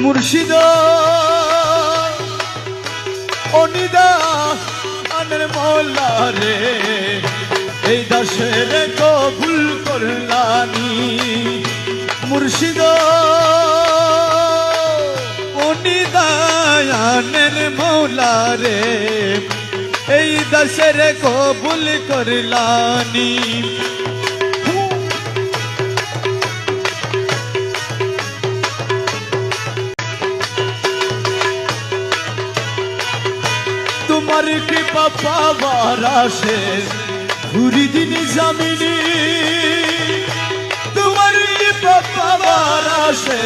মুর্শিদ অনিদা আনের মৌলা রে এই দাসের কবুল করলানি মুর্শিদ অনিদা আনের মৌলা রে এই দাসের কবুল করলানি তোমার কৃপা পাবার আসে ঘুরি দিন জামিনি তোমার কৃপা পাবার আসে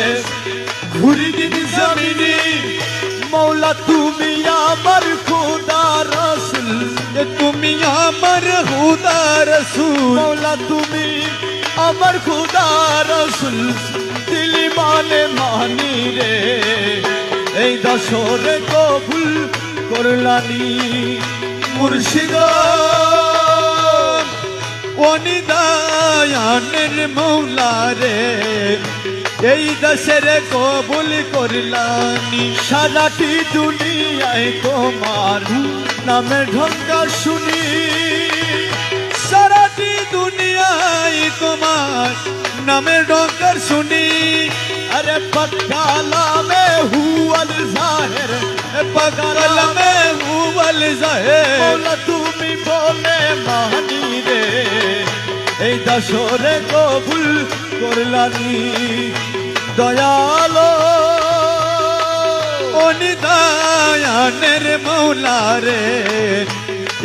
ঘুরি দিন জামিনি মৌলা তুমি আমার খোদা রাসূল তুমি আমার খোদা রাসূল মৌলা তুমি আমার খোদা রাসূল দিল মানে মানি রে এই দাসরে কবুল করলানি মুর্শিদ অনিদায়ানের মৌলা রে এই দাসের কবুল করলানি সারাটি দুনিয়ায় তোমার নামে ঢঙ্কা শুনি সারাটি দুনিয়ায় তোমার নামে ঢঙ্কা শুনি अरे पकाला में हुवल जाहिर पकाला में हुवल जाहिर बोला तुम्ही बोले मानी रे এই দাসরে কবুল করলানি দয়ালো অনিদায়ানের মৌলা রে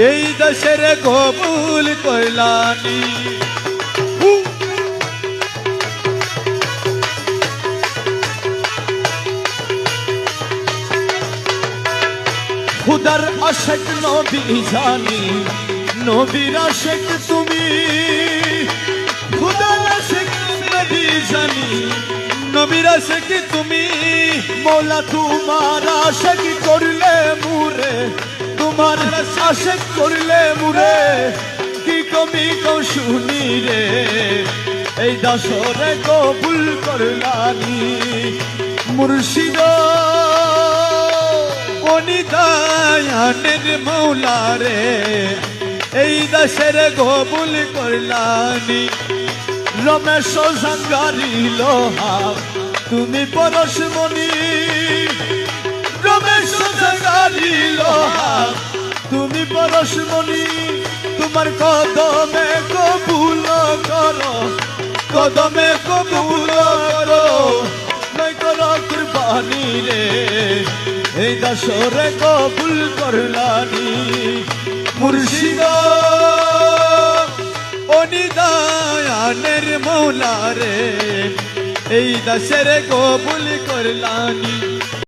এই দাসরে কবুল করলানি খুদার আশিক নবী জানি নবীর আশিক তুমি খুদার আশিক নবী জানি নবীর আশিক তুমি মৌলা তোমার আশিক করলে মুরে তোমার আশিক করলে মুরে কি কমি কও শুনি রে এই দাসরে কবুল করলানি মুর্শিদ অনিদায়ানের মৌলা রে এই দাসের কবুল করলানি রমেশ জাঙ্গারি লোহা তুমি পরশমণি রমেশ জাঙ্গারি লোহা তুমি পরশমণি তোমার কদমে কবুল করো কদমে কবুল করো নয় করো কুরবানি রে এই দাসরে কবুল করলানি মুর্শিদ অনিদায়ানের মৌলা রে এই দাসরে কবুল করলানি